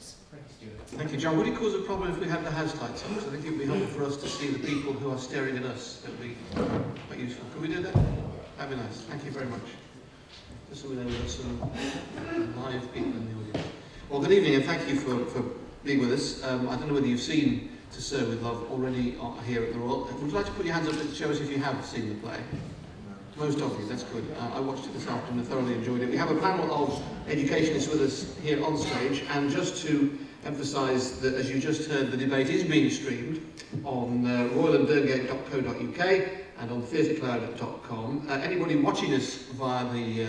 questions. Thank you, Stuart. Thank you, John. Would it cause a problem if we had the house lights on? I think it would be helpful for us to see the people who are staring at us. That would be quite useful. Can we do that? That'd be nice. Thank you very much. Just so we know we've got some live people in the audience. Well, good evening and thank you for being with us. I don't know whether you've seen To Serve With Love already here at the Royal. Would you like to put your hands up to show us if you have seen the play? Most of you, that's good. I watched it this afternoon and thoroughly enjoyed it. We have a panel of educationists with us here on stage, and just to emphasise that, as you just heard, the debate is being streamed on royalanddurngate.co.uk and on theatrecloud.com. Anybody watching us via the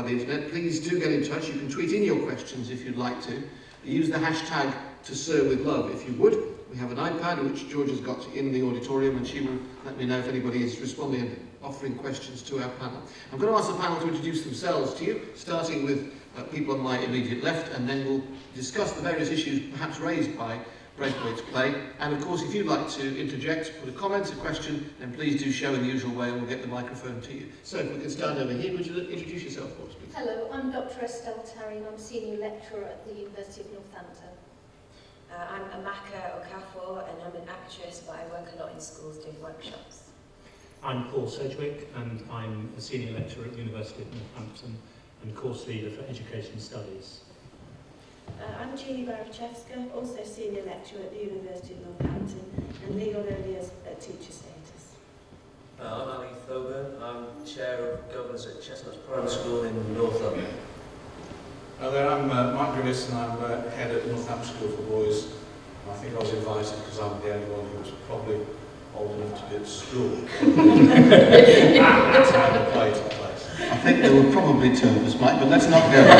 internet, please do get in touch. You can tweet in your questions if you'd like to. Use the hashtag To Serve With Love if you would. We have an iPad which George has got in the auditorium, and she will let me know if anybody is responding and offering questions to our panel. I'm going to ask the panel to introduce themselves to you, starting with people on my immediate left, and then we'll discuss the various issues perhaps raised by Braithwaite's play. And of course, if you'd like to interject, put a comment, a question, then please do show in the usual way and we'll get the microphone to you. So if we can start over here, would you introduce yourself for us, please? Hello, I'm Dr. Estelle Tarry and I'm Senior Lecturer at the University of Northampton. I'm Amaka, Okafor, and I'm an actress, but I work a lot in schools doing workshops. I'm Paul Sedgwick, and I'm a Senior Lecturer at the University of Northampton and Course Leader for Education Studies. I'm Jeanne Barczewska, also Senior Lecturer at the University of Northampton and Legal Earliers at Teacher Status. I'm Thoburn. I'm Chair of Governance at Chestnuts Primary School in Northampton. I'm Mike Griffiths and I'm Head at Northampton School for Boys. I think I was invited because I'm the only one who was probably old enough to be at school. That's how the play took place. I think there were probably two of us, Mike, but let's not go there.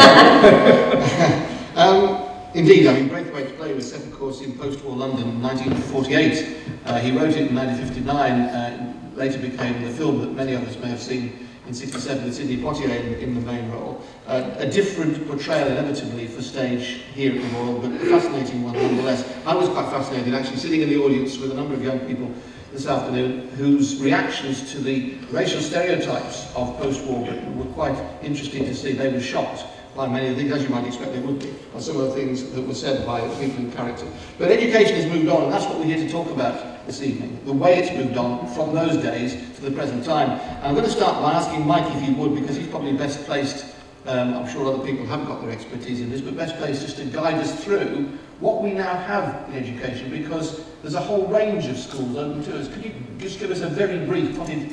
Indeed, I mean, Braithwaite's play was set, of course, in post-war London in 1948. He wrote it in 1959, later became the film that many of us may have seen in 67 with Sidney Poitier in the main role. A different portrayal inevitably for stage here at the Royal, but a fascinating one nonetheless. I was quite fascinated actually sitting in the audience with a number of young people this afternoon whose reactions to the racial stereotypes of post-war Britain were quite interesting to see. They were shocked by many of the things, as you might expect they would be, by some of the things that were said by people in character. But education has moved on, and that's what we're here to talk about this evening, the way it's moved on from those days to the present time. And I'm going to start by asking Mike if he would, because he's probably best placed, I'm sure other people have got their expertise in this, but best placed just to guide us through what we now have in education, because there's a whole range of schools open to us. Could you just give us a very brief potted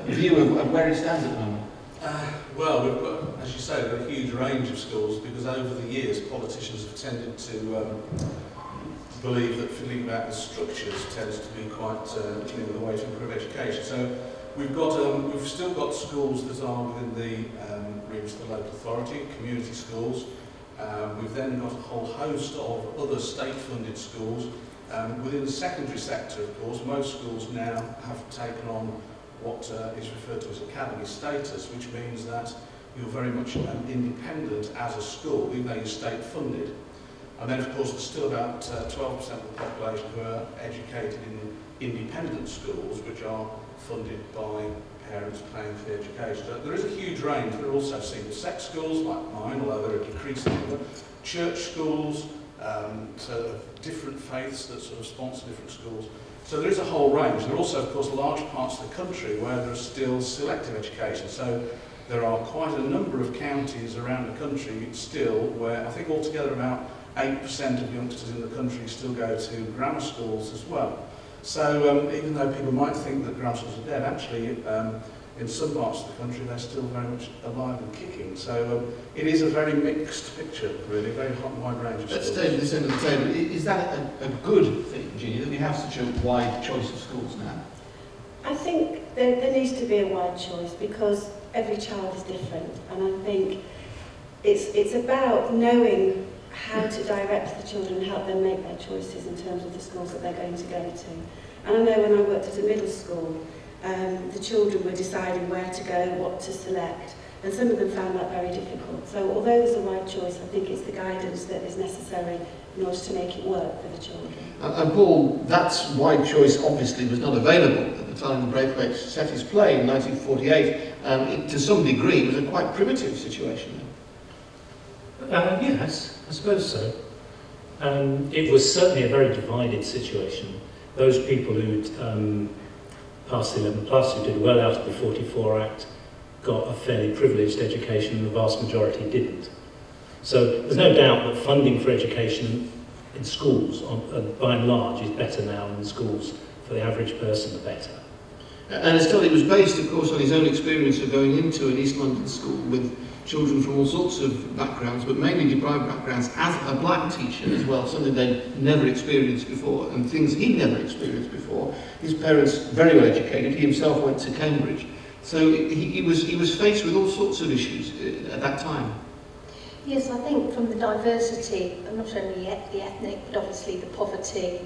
view of where it stands at the moment? Well, we've got, as you say, a huge range of schools because over the years politicians have tended to believe that fiddling about with structures tends to be quite the way to improve education. So we've still got schools that are within the remit of the local authority, community schools. We've then got a whole host of other state-funded schools. Within the secondary sector, of course, most schools now have taken on what is referred to as academy status, which means that you're very much independent as a school, even though you're state-funded. And then, of course, there's still about 12% of the population who are educated in independent schools, which are funded by parents paying for the education. So there is a huge range. There are also single-sex schools like mine, although they're a decreasing number. Church schools, so different faiths that sort of sponsor different schools. So there is a whole range. There are also, of course, large parts of the country where there is still selective education. So there are quite a number of counties around the country still where I think altogether about 8% of youngsters in the country still go to grammar schools as well. So even though people might think that grammar schools are dead, actually in some parts of the country they're still very much alive and kicking. So it is a very mixed picture, really, very wide range of schools. Let's stay at this end of the table. Is that a good thing, Jeanne, that we have such a wide choice of schools now? I think there needs to be a wide choice because every child is different, and I think it's about knowing how to direct the children and help them make their choices in terms of the schools that they're going to go to. And I know when I worked at a middle school, the children were deciding where to go, what to select, and some of them found that very difficult. So although there's a wide choice, I think it's the guidance that is necessary in order to make it work for the children. And Paul, that wide choice obviously was not available at the time Braithwaite set his play in 1948. It, to some degree, was a quite primitive situation. Yes, I suppose so. It was certainly a very divided situation. Those people who'd passed the 11 plus, who did well out of the 44 Act, got a fairly privileged education, and the vast majority didn't. So there's no doubt that funding for education in schools, by and large, is better now in schools. For the average person, the better. And Estelle, it was based, of course, on his own experience of going into an East London school with children from all sorts of backgrounds, but mainly deprived backgrounds, as a black teacher as well, something they'd never experienced before, and things he'd never experienced before. His parents, very well educated, he himself went to Cambridge. So he was faced with all sorts of issues at that time. Yes, I think from the diversity, not only the ethnic, but obviously the poverty,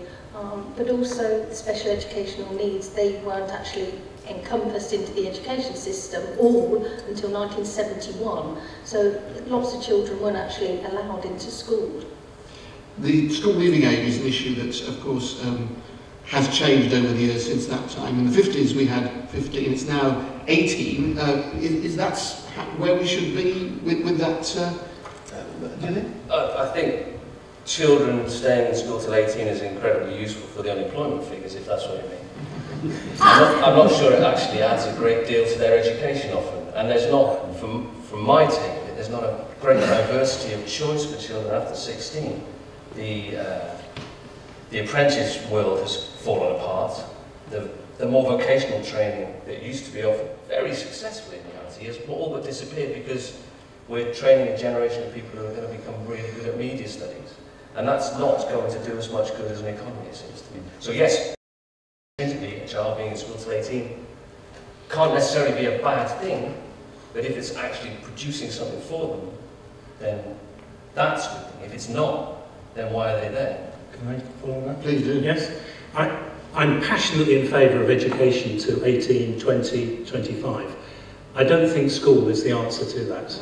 but also the special educational needs, they weren't actually encompassed into the education system all until 1971. So lots of children weren't actually allowed into school. The school leaving age is an issue that, of course, has changed over the years since that time. In the 50s we had 15, it's now 18. Is that where we should be with that? Do you think? I think children staying in school till 18 is incredibly useful for the unemployment figures, if that's what you mean. I'm not sure it actually adds a great deal to their education often. And there's not, from my take of it, there's not a great diversity of choice for children after 16. The apprentice world has fallen apart. The more vocational training that used to be offered very successfully in reality has all but disappeared because we're training a generation of people who are going to become really good at media studies. And that's not going to do as much good as an economy, it seems to me. So yes, a child being in school till 18 can't necessarily be a bad thing, but if it's actually producing something for them, then that's a good thing. If it's not, then why are they there? Can I follow on that? Please do. Yes. I'm passionately in favour of education to 18, 20, 25. I don't think school is the answer to that.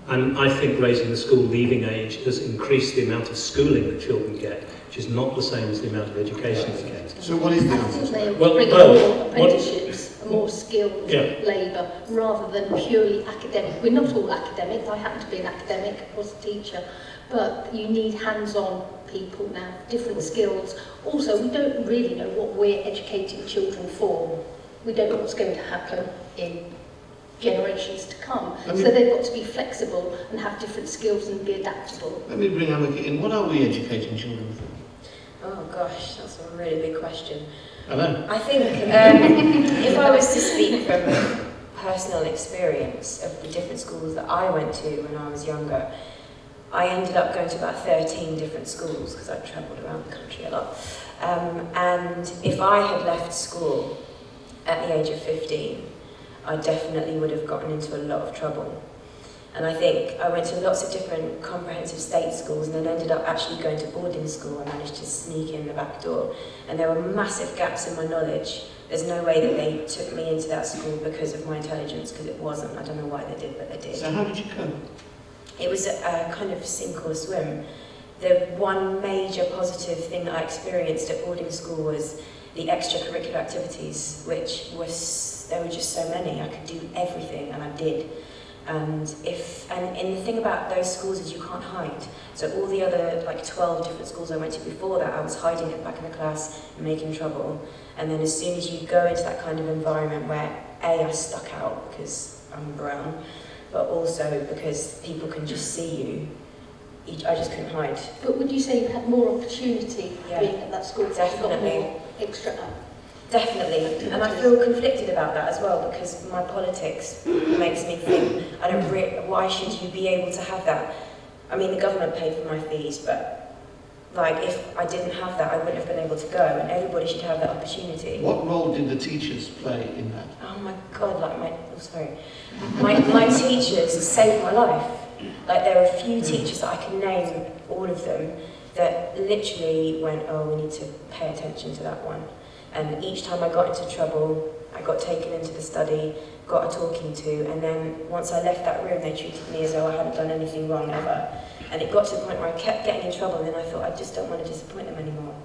And I think raising the school leaving age has increased the amount of schooling that children get, which is not the same as the amount of education they get. So what is the I answer? think they Well, bring more apprenticeships, more skilled labour, rather than purely academic. We're not all academics. I happen to be an academic, I was a teacher, but you need hands-on people now, different skills. Also, we don't really know what we're educating children for. We don't know what's going to happen in generations to come. So they've got to be flexible and have different skills and be adaptable. Let me bring Amaka in. What are we educating children for? Oh gosh, that's a really big question. I know. I think if I was to speak from personal experience of the different schools that I went to when I was younger, I ended up going to about 13 different schools because I travelled around the country a lot. And if I had left school at the age of 15, I definitely would have gotten into a lot of trouble. And I think I went to lots of different comprehensive state schools and then ended up actually going to boarding school. I managed to sneak in the back door. And there were massive gaps in my knowledge. There's no way that they took me into that school because of my intelligence, because it wasn't. I don't know why they did, but they did. So how did you cope? It was a kind of sink or swim. The one major positive thing that I experienced at boarding school was the extracurricular activities, which was, there were just so many. I could do everything, and I did. And the thing about those schools is you can't hide. So all the other like 12 different schools I went to before that, I was hiding at the back of the class and making trouble. And then as soon as you go into that kind of environment where A, I stuck out because I'm brown, but also because people can just see you, I just couldn't hide. But would you say you had more opportunity being at that school? Definitely. More extra. Definitely, and I feel conflicted about that as well, because my politics makes me think, why should you be able to have that? I mean, the government paid for my fees, but like, if I didn't have that, I wouldn't have been able to go, and everybody should have that opportunity. What role did the teachers play in that? Oh my God, like my teachers saved my life. Like, there are a few teachers that I can name, all of them, that literally went, oh, we need to pay attention to that one. And each time I got into trouble, I got taken into the study, got a talking to, and then once I left that room, they treated me as though I hadn't done anything wrong ever. And it got to the point where I kept getting in trouble, and then I thought, I just don't want to disappoint them anymore.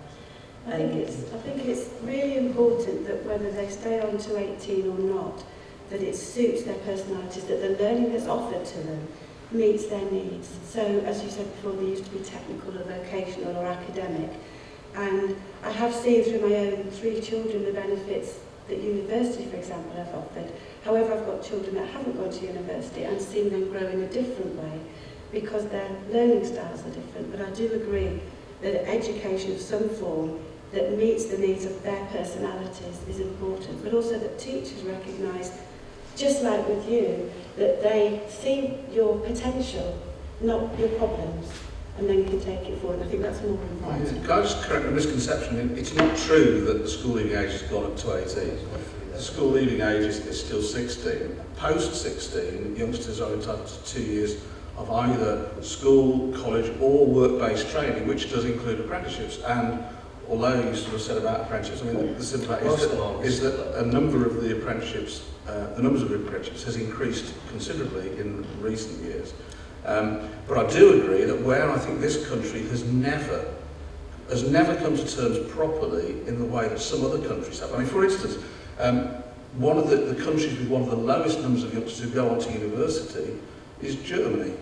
I think it's really important that whether they stay on to 18 or not, that it suits their personalities, that the learning that's offered to them meets their needs. So, as you said before, they used to be technical or vocational or academic. And I have seen through my own 3 children the benefits that university, for example, have offered. However, I've got children that haven't gone to university and seen them grow in a different way because their learning styles are different. But I do agree that education of some form that meets the needs of their personalities is important, but also that teachers recognise, just like with you, that they see your potential, not your problems, and then can take it forward. I think that's more important. Can I just correct a misconception? It's not true that the school leaving age has gone up to 18. The school leaving age is still 16. Post 16, youngsters are entitled to 2 years of either school, college or work-based training, which does include apprenticeships. And although you sort of said about apprenticeships, I mean, the simple fact is that a number of the apprenticeships, the numbers of apprenticeships has increased considerably in recent years. But I do agree that where I think this country has never come to terms properly in the way that some other countries have. I mean, for instance, one of the countries with one of the lowest numbers of youngsters who go on to university is Germany,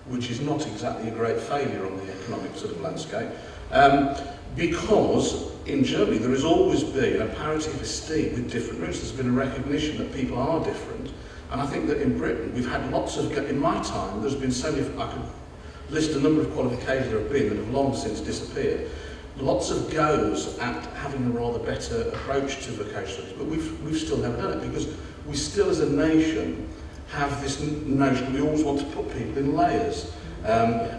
which is not exactly a great failure on the economic sort of landscape. Because in Germany there has always been a parity of esteem with different routes. There's been a recognition that people are different. And I think that in Britain we've had lots of, in my time, there's been so many, I could list a number of qualifications there have been that have long since disappeared. Lots of goes at having a rather better approach to vocational studies, but we've still never done it because we still as a nation have this notion we always want to put people in layers.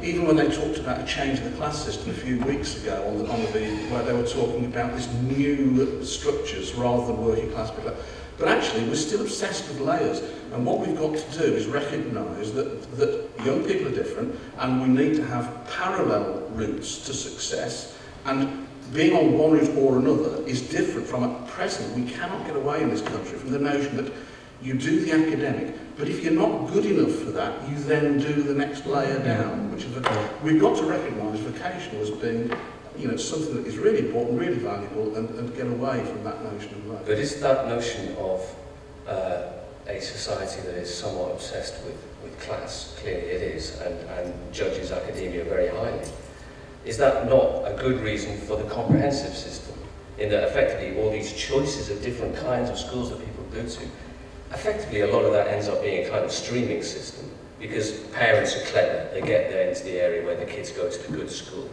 Even when they talked about a change in the class system a few weeks ago on the where they were talking about this new structures rather than working class people. But actually, we're still obsessed with layers. And what we've got to do is recognise that young people are different and we need to have parallel routes to success. And being on one route or another is different from at present. We cannot get away in this country from the notion that you do the academic, but if you're not good enough for that, you then do the next layer down. Which is we've got to recognise vocational as being, you know, something that is really important, really valuable, and get away from that notion of life. But is that notion of a society that is somewhat obsessed with class, clearly it is, and judges academia very highly, is that not a good reason for the comprehensive system, in that effectively all these choices of different kinds of schools that people go to, effectively a lot of that ends up being a kind of streaming system, because parents are clever, they get there into the area where the kids go to the good school.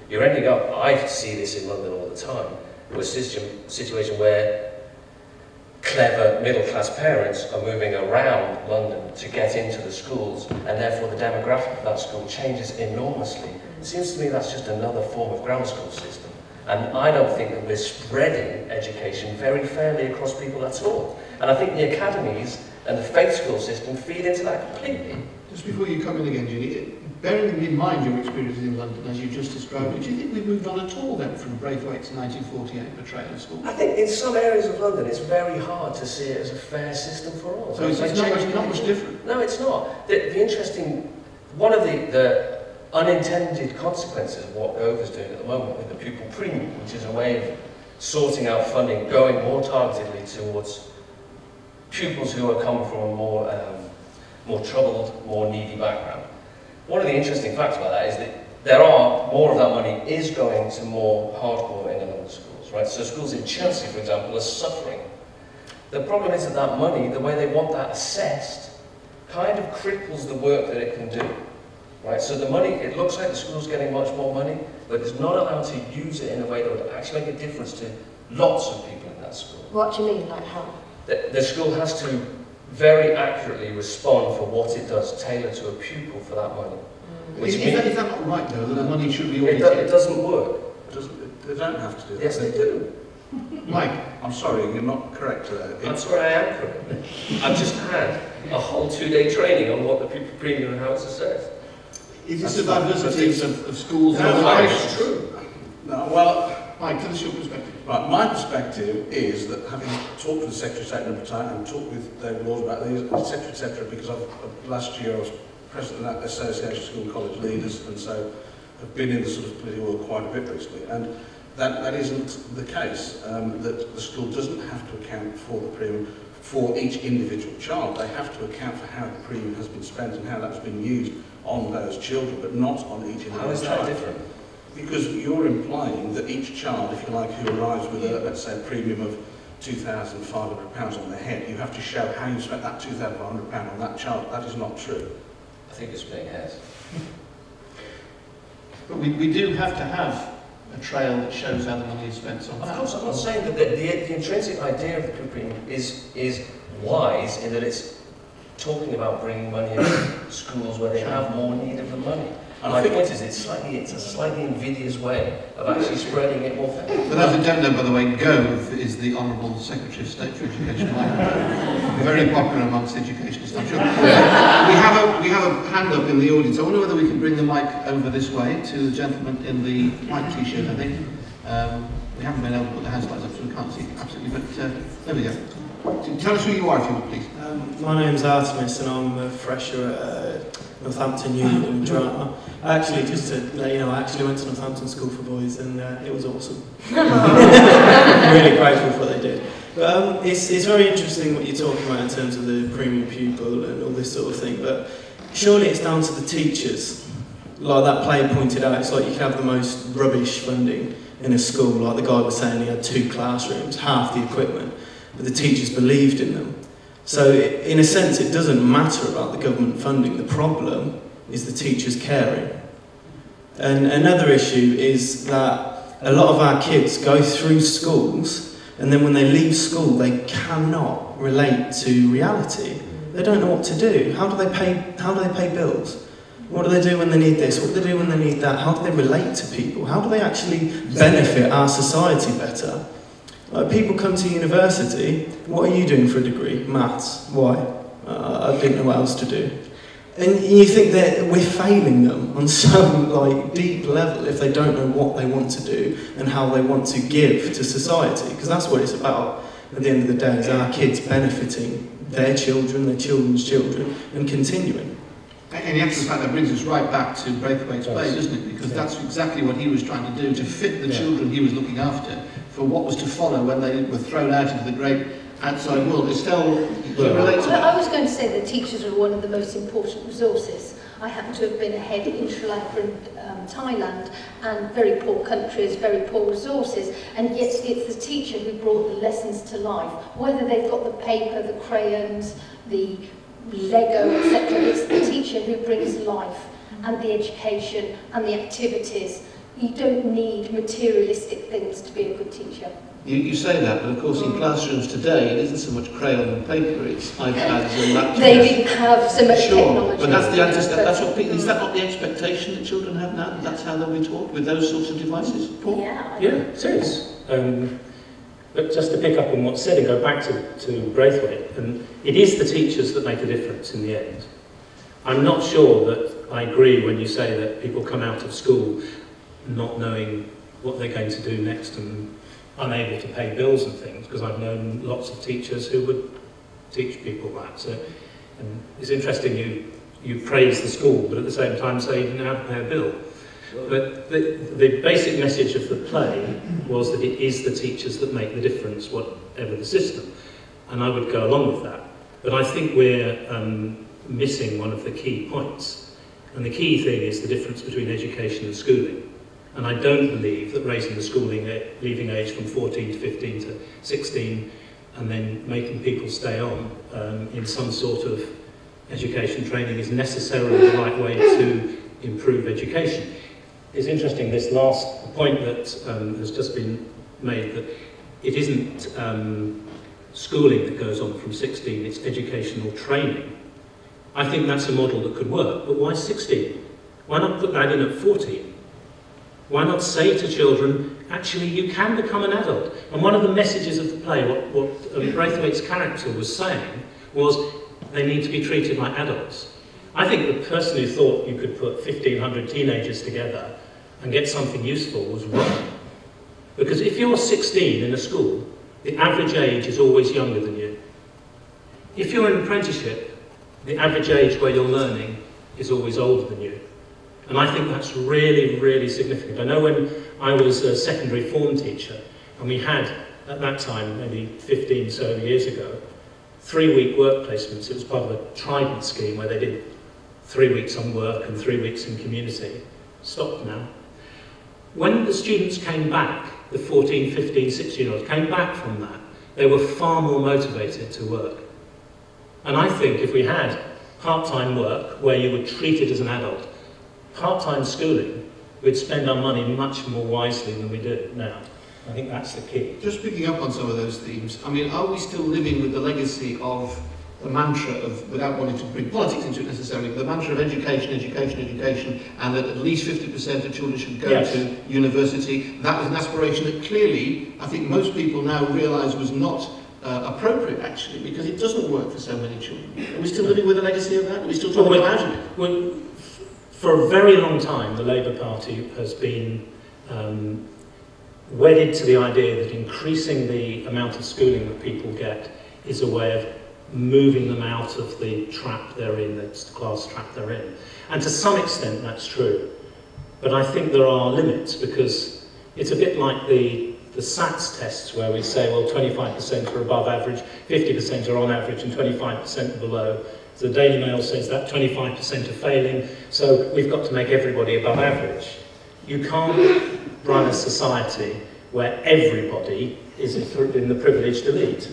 You're ending up, I see this in London all the time, with a situation where clever middle-class parents are moving around London to get into the schools, and therefore the demographic of that school changes enormously. It seems to me that's just another form of grammar school system. And I don't think that we're spreading education very fairly across people at all. And I think the academies and the faith school system feed into that completely. Just before you come in again, Jeanne, bearing in mind your experiences in London as you just described it, do you think we've moved on at all then from Braithwaite's 1948 portrayal of school? I think in some areas of London it's very hard to see it as a fair system for all. So it's not much different? No, it's not. The interesting, one of the unintended consequences of what Okafor's doing at the moment with the pupil premium, which is a way of sorting out funding, going more targetedly towards pupils who are coming from a more troubled, more needy background. One of the interesting facts about that is that more of that money is going to more hardcore inner London schools, right? So schools in Chelsea, for example, are suffering. The problem is that money, the way they want that assessed, kind of cripples the work that it can do. Right, so the money, it looks like the school's getting much more money, but it's not allowed to use it in a way that would actually make a difference to lots of people in that school. What do you mean, like how? The school has to very accurately respond for what it does, tailor to a pupil for that money. Is that not right, though, that the money should be always... It doesn't work. They don't have to do that. Yes, they do. Mike, I'm sorry, you're not correct there. I'm sorry, I am correct. I've just had a whole 2-day training on what the pupil premium and how it's assessed. Is this a diversity of schools? No, it's true. No, well, Mike, tell us your perspective. Right, my perspective is that having talked with the Secretary of State a number of times and talked with David Laws about these, etc., because last year I was president of that Association of School and College Leaders, and so I've been in the sort of political world quite a bit recently, and that isn't the case, that the school doesn't have to account for the premium for each individual child. They have to account for how the premium has been spent and how that's been used on those children, but not on each individual child. How is that different? Because you're implying that each child, if you like, who arrives with, let's say, a premium of £2,500 on their head, you have to show how you spent that £2,500 on that child. That is not true. I think it's splitting hairs. But we do have to have a trail that shows how the money is spent on that. Of course, I'm not saying that the intrinsic idea of the pupil premium is wise in that it's talking about bringing money into schools where they have more need of the money. And my point is, it's a slightly invidious way of actually spreading it more fairly. For those who don't know, by the way, Gove is the Honourable Secretary of State for Education. Very popular amongst educationists, I'm sure. We have a hand up in the audience. I wonder whether we can bring the mic over this way to the gentleman in the white t-shirt, I think. We haven't been able to put the hands lights up, so we can't see absolutely, but there we go. Tell us who you are, if you would, please. My name's Artemis, and I'm a fresher at Northampton Uni doing drama. I actually, just to let you know, I actually went to Northampton School for Boys, and it was awesome. I'm really grateful for what they did. But it's very interesting what you're talking about in terms of the premium pupil and all this sort of thing, but surely it's down to the teachers. Like that player pointed out, it's like you can have the most rubbish funding in a school, like the guy was saying he had 2 classrooms, half the equipment, but the teachers believed in them. So in a sense it doesn't matter about the government funding, the problem is the teachers caring. And another issue is that a lot of our kids go through schools and then when they leave school they cannot relate to reality. They don't know what to do. How do they pay bills? What do they do when they need this? What do they do when they need that? How do they relate to people? How do they actually benefit our society better? Like people come to university, what are you doing for a degree? Maths. Why? I didn't know what else to do. And you think that we're failing them on some deep level if they don't know what they want to do and how they want to give to society, because that's what it's about at the end of the day, is our kids benefiting their children, their children's children, and continuing. And in actual fact, that brings us right back to Braithwaite's play, doesn't it? Because that's exactly what he was trying to do, to fit the children he was looking after for what was to follow when they were thrown out into the great outside world. Estelle, do you relate to that? I was going to say that teachers are one of the most important resources. I happen to have been a head in Sri Lanka and Thailand, and very poor countries, very poor resources, and yet it's the teacher who brought the lessons to life. Whether they've got the paper, the crayons, the Lego, etc., it's the teacher who brings life and the education and the activities. You don't need materialistic things to be a good teacher. You say that, but of course in classrooms today it isn't so much crayon and paper, it's iPads and laptops. They didn't have so much technology. But is that not the expectation that children have now? That's how they'll be taught, with those sorts of devices? Paul? Yeah, it is. But just to pick up on what's said and go back to Braithwaite, and it is the teachers that make a difference in the end. I'm not sure that I agree when you say that people come out of school not knowing what they're going to do next and unable to pay bills and things, because I've known lots of teachers who would teach people that. So, and it's interesting you praise the school, but at the same time say you didn't have to pay a bill. But the basic message of the play was that it is the teachers that make the difference, whatever the system. And I would go along with that. But I think we're missing one of the key points. And the key thing is the difference between education and schooling. And I don't believe that raising the leaving age from 14 to 15 to 16 and then making people stay on in some sort of education training is necessarily the right way to improve education. It's interesting, this last point that has just been made, that it isn't schooling that goes on from 16, it's educational training. I think that's a model that could work, but why 16? Why not put that in at 14? Why not say to children, actually you can become an adult? And one of the messages of the play, what Braithwaite's character was saying, was they need to be treated like adults. I think the person who thought you could put 1,500 teenagers together and get something useful was wrong. Because if you're 16 in a school, the average age is always younger than you. If you're in an apprenticeship, the average age where you're learning is always older than you. And I think that's really, really significant. I know when I was a secondary form teacher, and we had, at that time, maybe 15 so years ago, 3-week work placements. It was part of a Trident scheme where they did 3 weeks on work and 3 weeks in community. Stopped now. When the students came back, the 14, 15, 16-year-olds came back from that, they were far more motivated to work. And I think if we had part-time work where you were treated as an adult, part-time schooling, we'd spend our money much more wisely than we do now. I think that's the key. Just picking up on some of those themes, I mean, are we still living with the legacy of the mantra of, without wanting to bring politics into it necessarily, the mantra of education, education, education, and that at least 50% of children should go to university? That was an aspiration that clearly, I think most people now realise was not appropriate, actually, because it doesn't work for so many children. Are we still living with a legacy of that? Are we still trying to go out of it? Well, for a very long time, the Labour Party has been wedded to the idea that increasing the amount of schooling that people get is a way of moving them out of the trap they're in, the class trap they're in. And to some extent that's true. But I think there are limits, because it's a bit like the SATs tests where we say, well, 25% are above average, 50% are on average, and 25% are below. So the Daily Mail says that 25% are failing, so we've got to make everybody above average. You can't run a society where everybody is in the privileged elite.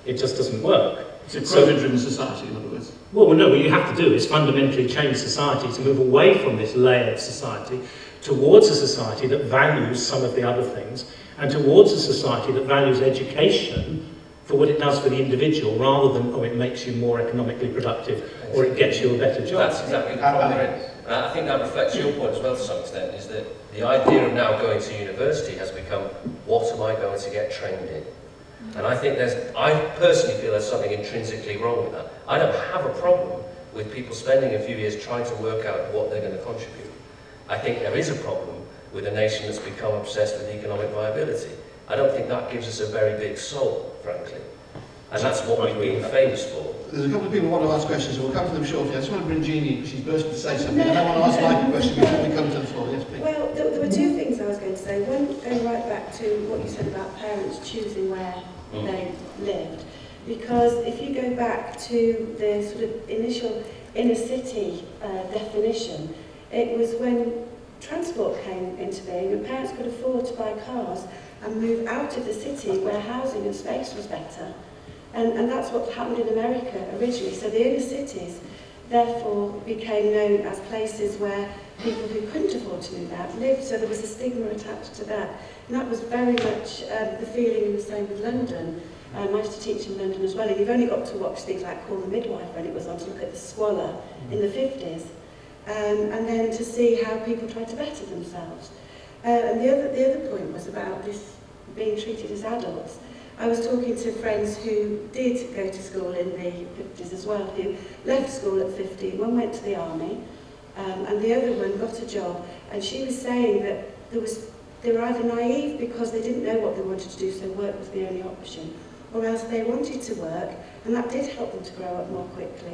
It just doesn't work. It's a quota-driven society, in other words. Well, no, what you have to do is fundamentally change society to move away from this layered society towards a society that values some of the other things, and towards a society that values education for what it does for the individual, rather than, oh, it makes you more economically productive, or it gets you a better job. That's exactly the problem. And I think that reflects your point as well to some extent, is that the idea of now going to university has become, what am I going to get trained in? And I think I personally feel there's something intrinsically wrong with that. I don't have a problem with people spending a few years trying to work out what they're going to contribute. I think there is a problem with a nation that's become obsessed with economic viability. I don't think that gives us a very big soul, frankly. And that's what we've been famous for. There's a couple of people who want to ask questions, and we'll come to them shortly. I just want to bring Jeanne in, because she's bursting to say something. And I want to ask Mike a question before we come to the floor. Yes, please. Well, there were two things I was going to say. One, going right back to what you said about parents choosing where they lived. Because if you go back to the sort of initial inner city definition, it was when transport came into being and parents could afford to buy cars and move out of the city where housing and space was better. And that's what happened in America originally. So the inner cities therefore became known as places where people who couldn't afford to move out lived. So there was a stigma attached to that. And that was very much the feeling the same with London. I used to teach in London as well. And you've only got to watch things like Call the Midwife when it was on, to look at the squalor in the 50s. And then to see how people tried to better themselves. And the other point was about this being treated as adults. I was talking to friends who did go to school in the 50s as well, who left school at 50. One went to the army, and the other one got a job. And she was saying that they were either naive because they didn't know what they wanted to do, so work was the only option, or else they wanted to work, and that did help them to grow up more quickly.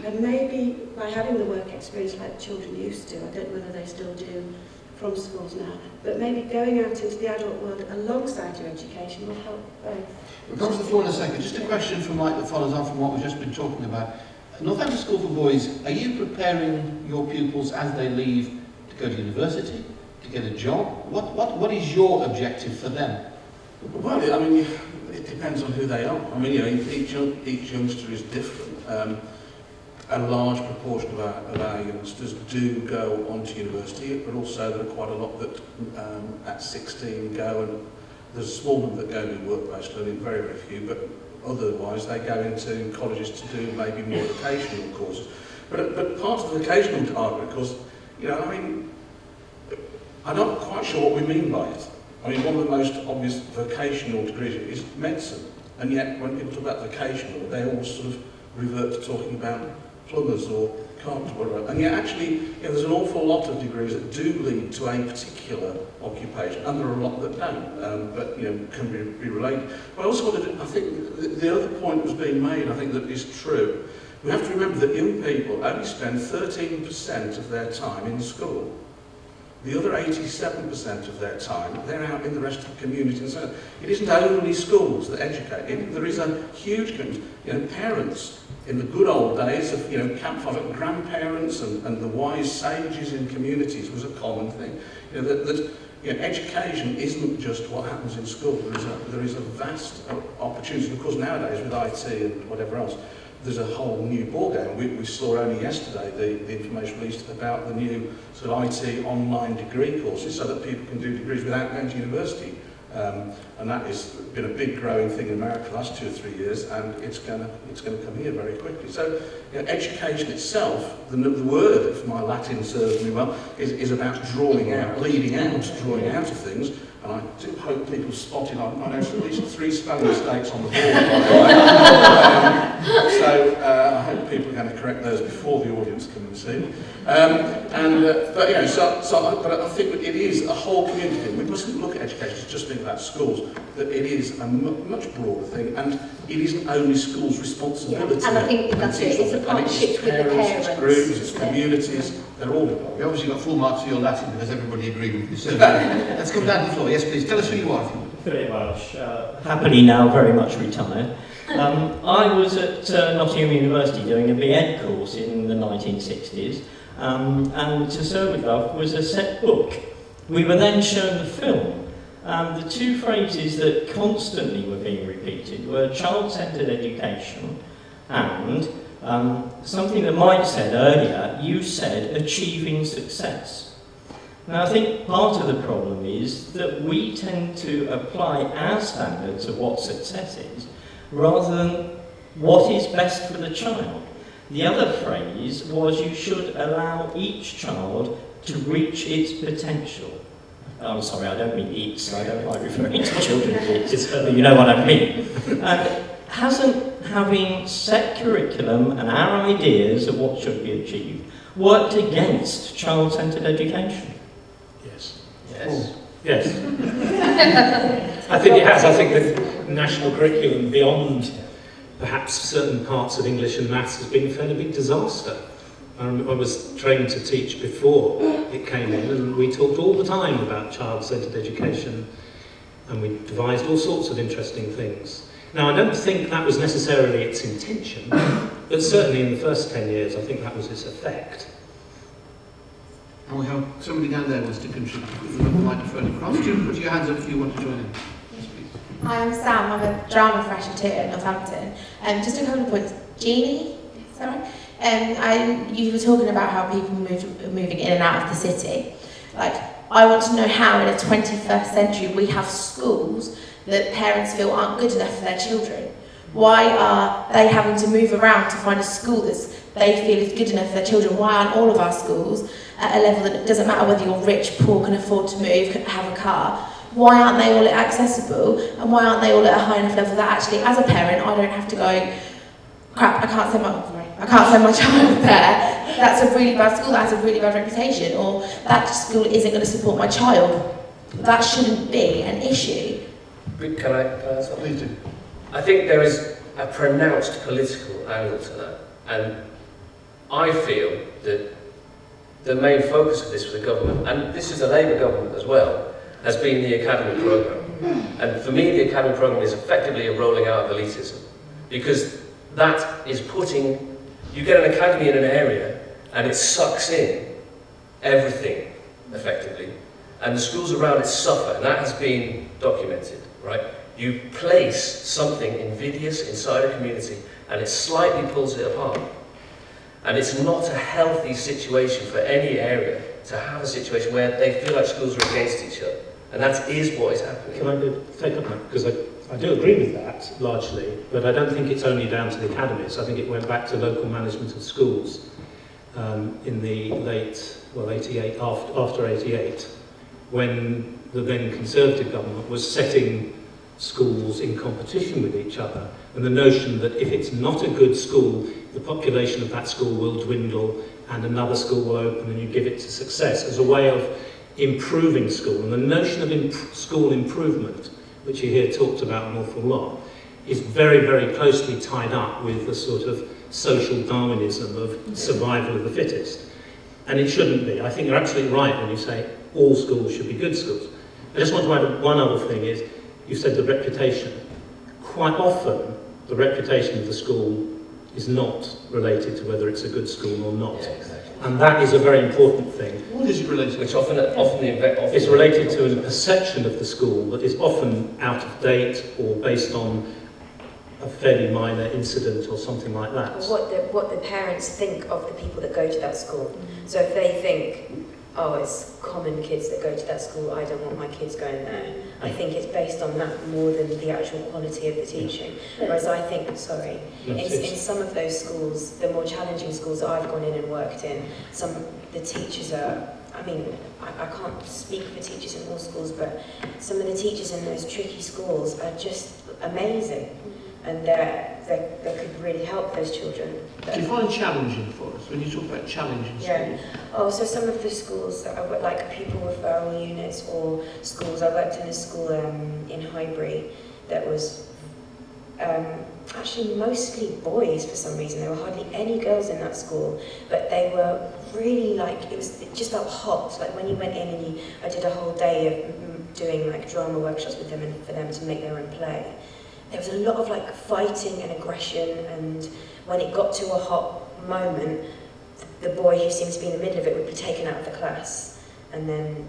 And maybe by having the work experience like children used to, I don't know whether they still do from schools now, but maybe going out into the adult world alongside your education will help both. We'll come to the floor in a second. Just a question from Mike that follows on from what we've just been talking about. Northampton School for Boys, are you preparing your pupils as they leave to go to university, to get a job? What is your objective for them? Well, I mean, it depends on who they are. I mean, you know, each youngster is different. A large proportion of our youngsters do go on to university, but also there are quite a lot that at 16 go, and there's a small number that go to work-based learning, very, very few, but otherwise they go into colleges to do maybe more vocational courses. But part of the vocational target, because, you know, I mean, I'm not quite sure what we mean by it. I mean, one of the most obvious vocational degrees is medicine, and yet when people talk about vocational, they all sort of revert to talking about plumbers or carpenters, whatever. And yet actually, you know, there's an awful lot of degrees that do lead to a particular occupation, and there are a lot that don't, but you know, can be related. But I also wanted to, I think the other point that was being made, I think that is true. We have to remember that young people only spend 13% of their time in school. The other 87% of their time, they're out in the rest of the community. And so it isn't only schools that educate. There is a huge community. You know, parents, in the good old days of, you know, campfire, grandparents and the wise sages in communities was a common thing. You know, that you know, education isn't just what happens in school. There is a vast opportunity. Of course, nowadays with IT and whatever else, there's a whole new ballgame. We saw only yesterday the information released about the new sort of IT online degree courses, so that people can do degrees without going to university. And that has been a big growing thing in America the last 2 or 3 years, and it's going to come here very quickly. So, you know, education itself, the word, if my Latin serves me well, is about drawing out, leading out, drawing out of things. And I do hope people spotted, I noticed at least 3 spelling mistakes on the board, by the way. So I hope people are going to correct those before the audience come and see. But you know, but I think that it is a whole community thing. We mustn't look at education as just think about schools. That it is a much broader thing, and it isn't only schools' responsibility. Yeah, and I think that's it. It's a partnership with the parents. It's groups, it's communities. They're all involved. You obviously got full marks for your Latin because everybody agreed with you. So let's come down to the floor. Yes, please. Tell us who you are. Philip Welsh, happily now very much retired. I was at Nottingham University doing a B.Ed course in the 1960s, and to serve with love was a set book. We were then shown the film. The 2 phrases that constantly were being repeated were child-centred education and something that Mike said earlier. You said achieving success. Now I think part of the problem is that we tend to apply our standards of what success is rather than what is best for the child. The other phrase was you should allow each child to reach its potential. I'm sorry, I don't mean eats, I don't like referring to children as eats, but you know what I mean. Hasn't having set curriculum and our ideas of what should be achieved worked against child-centred education? Yes. Yes. Yes. I think it has. I think the national curriculum beyond perhaps certain parts of English and maths has been a fairly big disaster. I was trained to teach before it came in, and we talked all the time about child-centred education, and we devised all sorts of interesting things. Now, I don't think that was necessarily its intention, but certainly in the first 10 years, I think that was its effect. And we have somebody down there who wants to contribute with the microphone across. Do you put your hands up if you want to join in? Yes, please. Hi, I'm Sam. I'm a drama fresher too at Northampton. Just a couple of points. Jeanne, is that right? You were talking about how people moving in and out of the city. Like, I want to know how in a 21st century we have schools that parents feel aren't good enough for their children. Why are they having to move around to find a school that they feel is good enough for their children? Why aren't all of our schools at a level that it doesn't matter whether you're rich, poor, can afford to move, can have a car? Why aren't they all accessible? And why aren't they all at a high enough level that actually, as a parent, I don't have to go, crap, I can't send my child there. That's a really bad school, that has a really bad reputation, or that school isn't going to support my child. That shouldn't be an issue. Can I ask something? Please do. I think there is a pronounced political angle to that, and I feel that the main focus of this for the government, and this is a Labour government as well, has been the academy programme. And for me, the academy programme is effectively a rolling out of elitism, because that is putting, you get an academy in an area and it sucks in everything effectively, and the schools around it suffer, and that has been documented, right? You place something invidious inside a community and it slightly pulls it apart. And it's not a healthy situation for any area to have a situation where they feel like schools are against each other. And that is what is happening. Can I take up that? Because I do agree with that, largely, but I don't think it's only down to the academies. I think it went back to local management of schools in the late, well, 88, after 88, when the then Conservative government was setting schools in competition with each other, and the notion that if it's not a good school, the population of that school will dwindle and another school will open and you give it to success as a way of improving school. And the notion of school improvement, which you hear talked about an awful lot, is very, very closely tied up with the sort of social Darwinism of survival of the fittest. And it shouldn't be. I think you're absolutely right when you say all schools should be good schools. I just want to add one other thing is, you said the reputation. Quite often, the reputation of the school is not related to whether it's a good school or not. Yeah, exactly. And that is a very important thing. What is it related to? Which often it's related to a perception of the school that is often out of date or based on a fairly minor incident or something like that. What the parents think of the people that go to that school. So if they think, oh, it's common kids that go to that school, I don't want my kids going there. I think it's based on that more than the actual quality of the teaching. Whereas I think, in some of those schools, the more challenging schools that I've gone in and worked in, the teachers are, I mean, I can't speak for teachers in all schools, but some of the teachers in those tricky schools are just amazing. And they could really help those children. Define challenging for us, when you talk about challenging schools. Oh, so some of the schools that I work, like pupil referral units or schools, I worked in a school in Highbury that was actually mostly boys for some reason. There were hardly any girls in that school, but they were really it just felt hot. Like when you went in and I did a whole day of doing like drama workshops with them and for them to make their own play. There was a lot of like fighting and aggression, and when it got to a hot moment, the boy who seemed to be in the middle of it would be taken out of the class, and then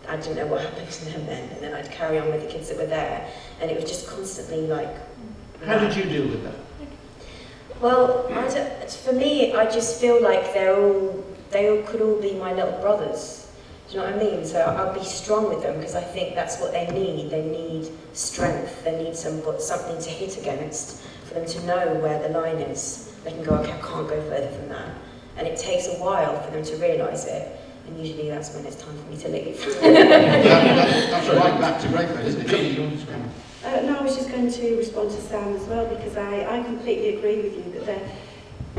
I didn't know what happened to them then, and then I'd carry on with the kids that were there, and it was just constantly like... How did you deal with that? Well, for me, I just feel like they could all be my little brothers. Do you know what I mean? So I'll be strong with them because I think that's what they need. They need strength. They need something to hit against for them to know where the line is. They can go, okay, I can't go further than that. And it takes a while for them to realise it. And usually that's when it's time for me to leave. That's right back to Greyface, isn't it? Jeanne, you want to come? No, I was just going to respond to Sam as well because I completely agree with you that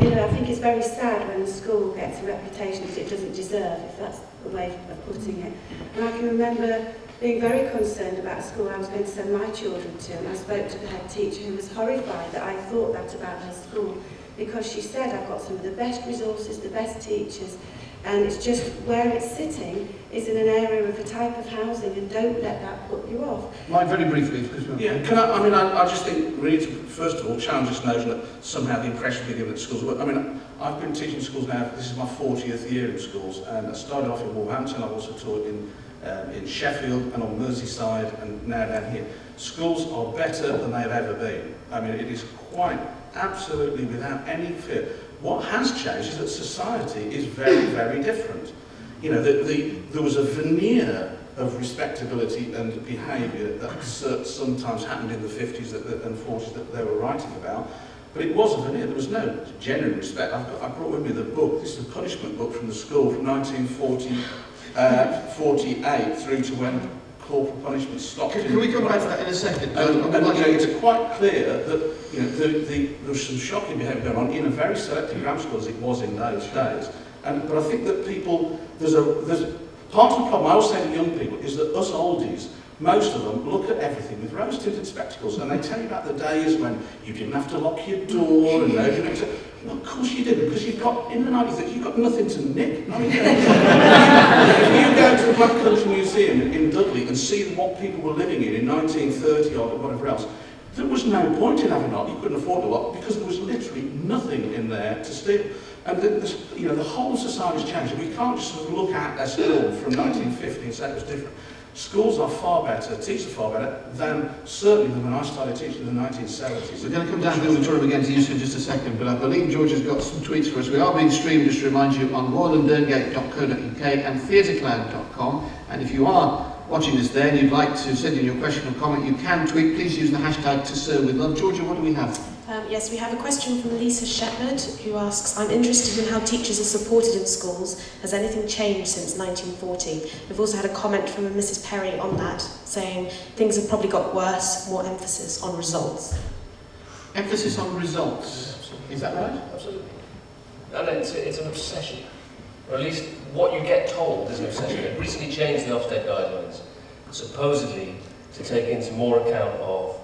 I think it's very sad when a school gets a reputation that it doesn't deserve, if that's the way of putting it. And I can remember being very concerned about a school I was going to send my children to, and I spoke to the head teacher who was horrified that I thought that about her school, because she said, I've got some of the best resources, the best teachers, and it's just where it's sitting is in an area of a type of housing, and don't let that put you off. Mike, very briefly, because I just think we need to, first of all, challenge this notion that somehow the impression we give at schools. I mean, I've been teaching schools now, this is my 40th year in schools, and I started off in Wolverhampton. I've also taught in Sheffield and on Merseyside and now down here. Schools are better than they have ever been. I mean, it is quite absolutely without any fear. What has changed is that society is very, very different. You know, there was a veneer of respectability and behaviour that sometimes happened in the 50s and 40s that they were writing about, but it was a veneer. There was no genuine respect. I brought with me the book. This is a punishment book from the school from 1948 through to when corporal punishment stopped. Can we come back to that in a second? It's quite clear that there was some shocking behaviour going on in a very selective grammar school as it was in those days. But I think that people, there's part of the problem I always say to young people is that us oldies, most of them look at everything with rose-tinted spectacles, and they tell you about the days when you didn't have to lock your door and nobody would say, well, of course you didn't, because you've got, in the 90s, you've got nothing to nick. I mean, if you go to the Black Country Museum in Dudley and see what people were living in 1930 or whatever else, there was no point in having a lock. You couldn't afford a lock because there was literally nothing in there to steal. And the whole society's changed. We can't just sort of look at a school from 1950 and say it was different. Schools are far better, teachers are far better, than certainly than when I started teaching in the 1970s. We're going to come down to the auditorium again to you in just a second, but I believe George has got some tweets for us. We are being streamed, just to remind you, on royallanddurngate.co.uk and theatrecloud.com. And if you are watching us there and you'd like to send in your question or comment, you can tweet. Please use the hashtag #ToServeWithLove. Georgia, what do we have? Yes, we have a question from Lisa Shepherd, who asks, I'm interested in how teachers are supported in schools. Has anything changed since 1940? We've also had a comment from Mrs. Perry on that, saying things have probably got worse, more emphasis on results. Emphasis on results. Is that right? Absolutely. And it's an obsession. Or at least what you get told is an obsession. It recently changed the Ofsted guidelines, supposedly to take into more account of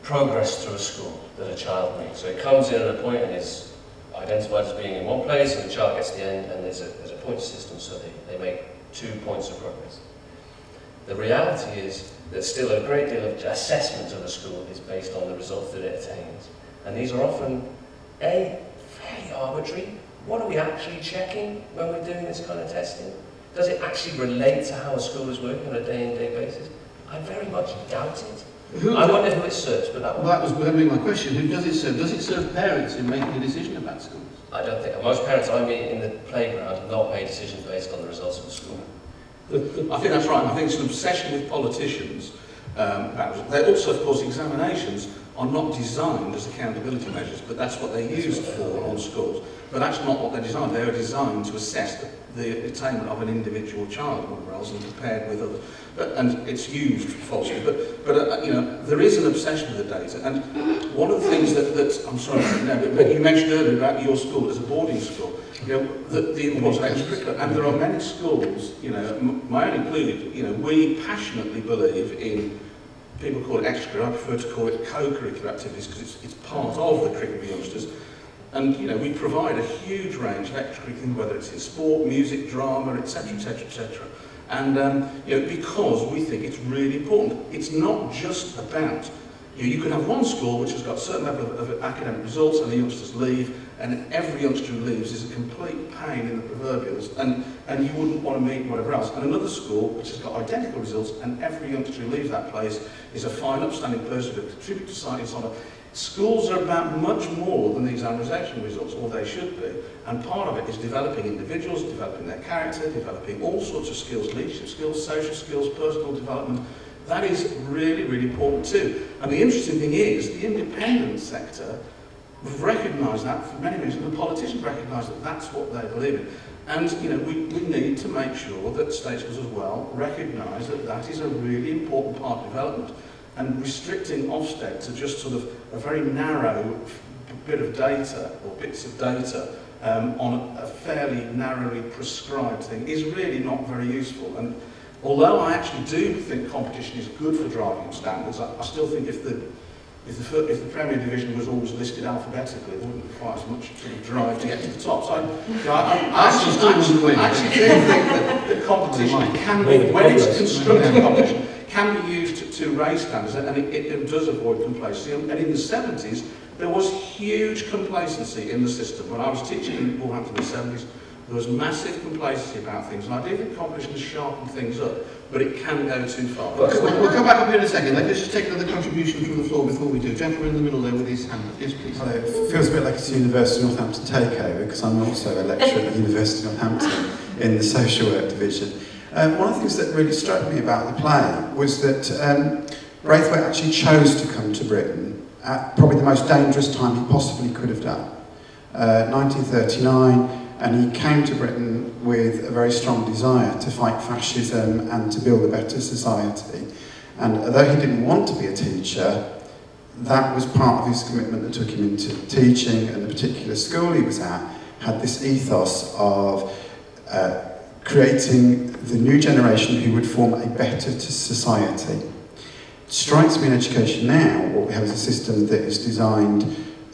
progress through a school that a child makes. So it comes in at a point and is identified as being in one place, and the child gets to the end, and there's a point system, so they make 2 points of progress. The reality is that still a great deal of assessment of a school is based on the results that it attains. And these are often, A, fairly arbitrary. What are we actually checking when we're doing this kind of testing? Does it actually relate to how a school is working on a day-in-day basis? I very much doubt it. I wonder who it serves, but that was going to be my question. Who does it serve? Does it serve parents in making a decision about schools? I don't think. Most parents I meet in the playground have not made decisions based on the results of the school. I think that's right. I think it's an obsession with politicians. They also, of course, examinations are not designed as accountability measures, but that's what they're used for on schools. But that's not what they're designed. They are designed to assess the attainment of an individual child or whatever else and compared with others. And it's used falsely. But you know, there is an obsession with the data. And one of the things that I'm sorry, but you mentioned earlier about your school as a boarding school. You know, the importance of extracurricular, and there are many schools, you know, my own included, you know, we passionately believe in, people call it extracurricular, I prefer to call it co-curricular activities because it's part of the curriculum for youngsters. And, you know, we provide a huge range of extracurricular, whether it's in sport, music, drama, etc., etc., etc. And, you know, because we think it's really important. It's not just about, you can have one school which has got a certain level of academic results and the youngsters leave, and every youngster who leaves is a complete pain in the proverbials, and you wouldn't want to meet whatever else. And another school which has got identical results, and every youngster who leaves that place is a fine, upstanding person who contributes to society and so on. Schools are about much more than the examination results, or they should be, and part of it is developing individuals, developing their character, developing all sorts of skills, leadership skills, social skills, personal development. That is really, really important too. And the interesting thing is, the independent sector have recognised that for many reasons, and the politicians recognise that that's what they believe in. And you know, we need to make sure that state schools as well recognise that that is a really important part of development. And restricting Ofsted to just sort of a very narrow bit of data, or bits of data, on a fairly narrowly prescribed thing is really not very useful. And although I actually do think competition is good for driving standards, I still think if the Premier Division was always listed alphabetically, there wouldn't be quite as much sort of drive to get to the top. So I actually do think that competition can be, when it's constructive competition, can be used to raise standards, and it does avoid complacency. And in the 70s, there was huge complacency in the system. When I was teaching in Northampton in the 70s, there was massive complacency about things, and I do think competition has sharpened things up, but it can go too far. We'll come back up here in a second. Let's just take another contribution from the floor before we do. Gentleman in the middle there with his hand up. Yes, please. Hello. It feels a bit like it's a University of Northampton takeover, because I'm also a lecturer at the University of Northampton in the social work division. One of the things that really struck me about the play was that Braithwaite actually chose to come to Britain at probably the most dangerous time he possibly could have done. 1939, and he came to Britain with a very strong desire to fight fascism and to build a better society. And although he didn't want to be a teacher, that was part of his commitment that took him into teaching, and the particular school he was at had this ethos of creating the new generation who would form a better society. It strikes me in education now, what we have is a system that is designed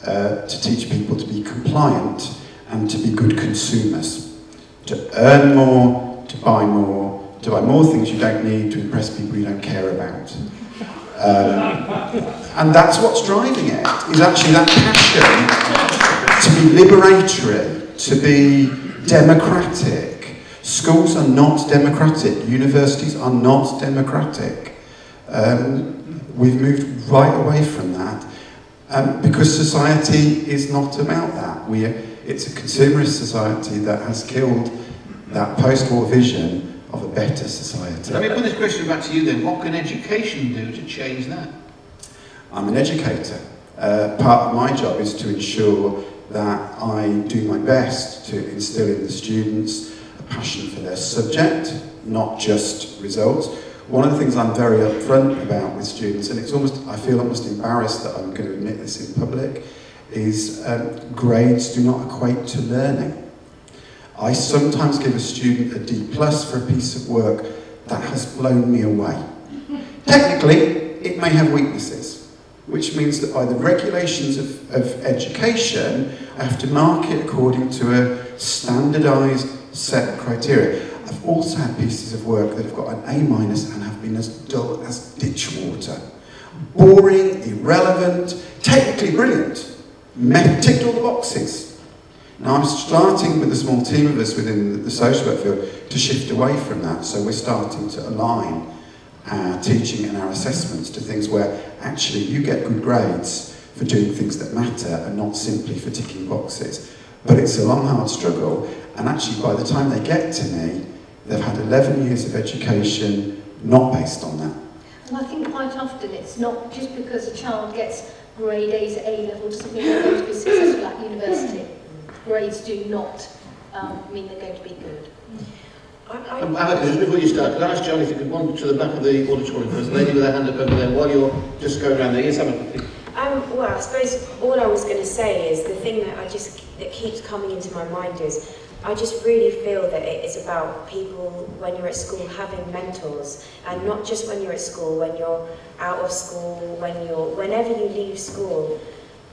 to teach people to be compliant and to be good consumers, to earn more, to buy more things you don't need, to impress people you don't care about. And that's what's driving it, is actually that passion to be liberatory, to be democratic. Schools are not democratic, universities are not democratic. We've moved right away from that because society is not about that. It's a consumerist society that has killed that post-war vision of a better society. Let me put this question back to you then. What can education do to change that? I'm an educator. Part of my job is to ensure that I do my best to instill in the students a passion for their subject, not just results. One of the things I'm very upfront about with students, and it's almost, I feel almost embarrassed that I'm going to admit this in public, is grades do not equate to learning. I sometimes give a student a D+ for a piece of work that has blown me away. Technically, it may have weaknesses, which means that by the regulations of education, I have to mark it according to a standardised set of criteria. I've also had pieces of work that have got an A- and have been as dull as ditch water. Boring, irrelevant, technically brilliant, ticked all the boxes. Now I'm starting with a small team of us within the social work field to shift away from that, so we're starting to align our teaching and our assessments to things where actually you get good grades for doing things that matter and not simply for ticking boxes. But it's a long, hard struggle, and actually by the time they get to me, they've had 11 years of education not based on that. And I think quite often it's not just because a child gets grade A's at A-level doesn't mean they're going to be successful at university. Grades do not mean they're going to be good. Amaka, just before you start, could I ask John if you could wander to the back of the auditorium? There's a lady with her hand up over there while you're just going around there. Yes, Amaka, please. Well, I suppose all I was going to say is the thing that keeps coming into my mind is I just really feel that it is about people when you're at school having mentors, and not just when you're at school, when you're out of school, whenever you leave school.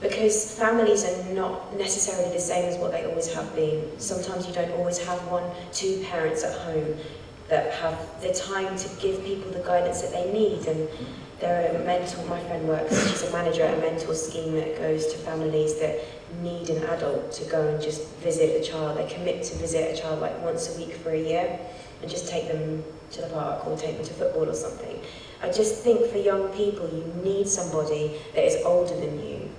Because families are not necessarily the same as what they always have been. Sometimes you don't always have 1, 2 parents at home that have the time to give people the guidance that they need. And there are mentor, my friend works, she's a manager at a mentor scheme that goes to families that need an adult to go and just visit the child. They commit to visit a child like once a week for a year and just take them to the park or take them to football or something. I just think for young people you need somebody that is older than you,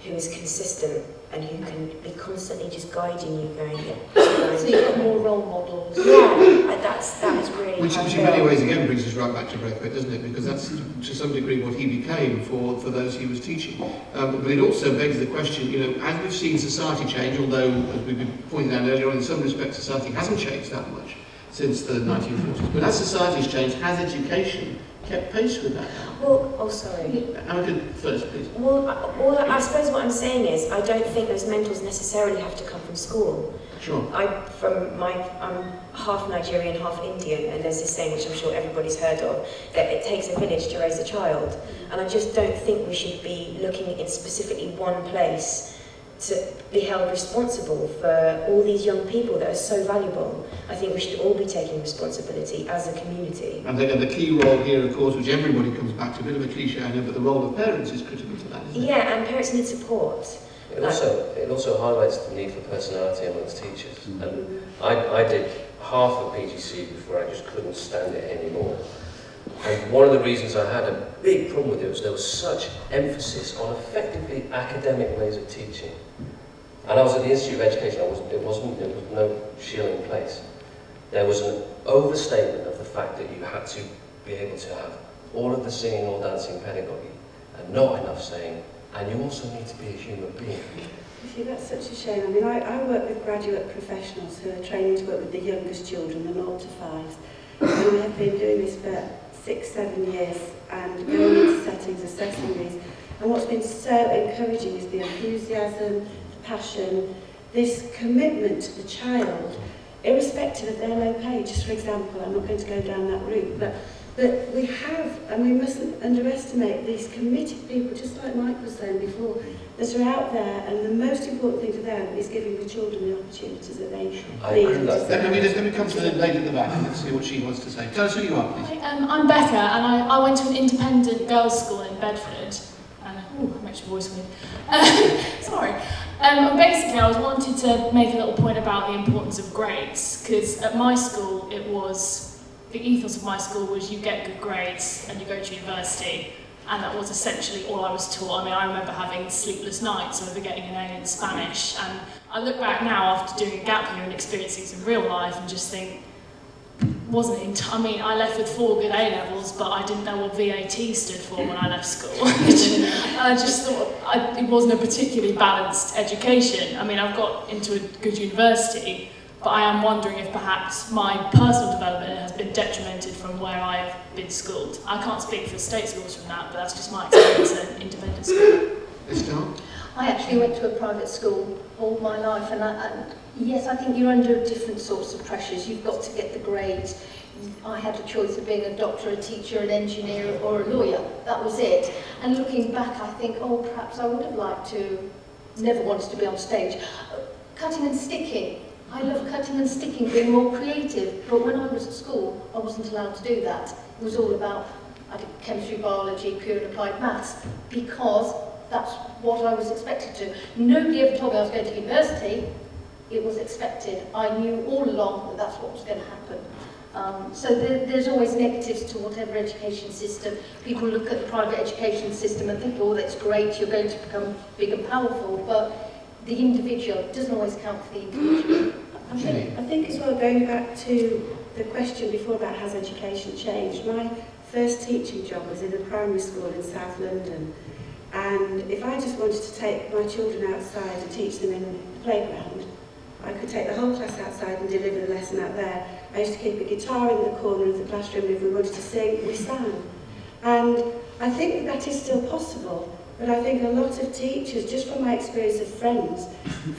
who is consistent and who can be constantly just guiding you, going. So you've got more role models. Yeah, that is really. Which in many ways again brings us right back to Braithwaite, doesn't it? Because that's to some degree what he became for those he was teaching. But it also begs the question, you know, as we've seen society change, although as we've been pointing out earlier on, in some respects society hasn't changed that much since the 1940s. But as society's changed, has education kept pace with that now? Well, oh sorry. Amaka first, please. Well, I suppose what I'm saying is I don't think those mentors necessarily have to come from school. Sure. I'm half Nigerian, half Indian, and there's this saying which I'm sure everybody's heard of, that it takes a village to raise a child. And I just don't think we should be looking in specifically one place to be held responsible for all these young people that are so valuable. I think we should all be taking responsibility as a community. And the key role here, of course, which everybody comes back to, a bit of a cliche, I know, but the role of parents is critical to that, isn't it? Yeah, and parents need support. It also highlights the need for personality amongst teachers. And I did half of PGC before I just couldn't stand it anymore. And one of the reasons I had a big problem with it was there was such emphasis on effectively academic ways of teaching. And I was at the Institute of Education, there was no shilling place. There was an overstatement of the fact that you had to be able to have all of the singing or dancing pedagogy and not enough saying, and you also need to be a human being. You see, that's such a shame. I mean, I work with graduate professionals who are training to work with the youngest children, the 0 to 5s. And I have been doing this for 6, 7 years and going into settings, assessing these. And what's been so encouraging is the enthusiasm, the passion, this commitment to the child, irrespective of their low pay. Just for example, I'm not going to go down that route, but we have, and we mustn't underestimate these committed people, just like Mike was saying before, that are out there, and the most important thing to them is giving the children the opportunities that they need. Let me come to the lady at the back and let's see what she wants to say. Tell us who you are, please. I'm Becca, and I went to an independent girls' school in Bedford, and that makes your voice weird. Sorry. Basically, I wanted to make a little point about the importance of grades, because at my school, the ethos of my school was you get good grades and you go to university, and that was essentially all I was taught. I mean, I remember having sleepless nights over getting an A in Spanish, and I look back now after doing a gap year and experiencing this in real life and just think, I left with 4 good A-levels, but I didn't know what VAT stood for when I left school. I just thought it wasn't a particularly balanced education. I mean, I've got into a good university, but I am wondering if perhaps my personal development has been detrimented from where I have been schooled. I can't speak for state schools from that, but that's just my experience at an independent school. Estelle? I actually went to a private school all my life, and yes, I think you're under different sorts of pressures. You've got to get the grades. I had a choice of being a doctor, a teacher, an engineer or a lawyer. That was it. And looking back, I think, oh, perhaps I would have liked to, never wanted to be on stage. Cutting and sticking. I love cutting and sticking, being more creative. But when I was at school, I wasn't allowed to do that. It was all about, I did chemistry, biology, pure and applied maths, because that's what I was expected to. Nobody ever told me I was going to university. It was expected. I knew all along that that's what was going to happen. So there's always negatives to whatever education system. People look at the private education system and think, oh, that's great, you're going to become big and powerful, but the individual doesn't always count for the individual. I think as well, going back to the question before about has education changed, my first teaching job was in a primary school in South London, and if I just wanted to take my children outside and teach them in the playground, I could take the whole class outside and deliver the lesson out there. I used to keep a guitar in the corner of the classroom. If we wanted to sing, we sang. And I think that is still possible, but I think a lot of teachers, just from my experience of friends,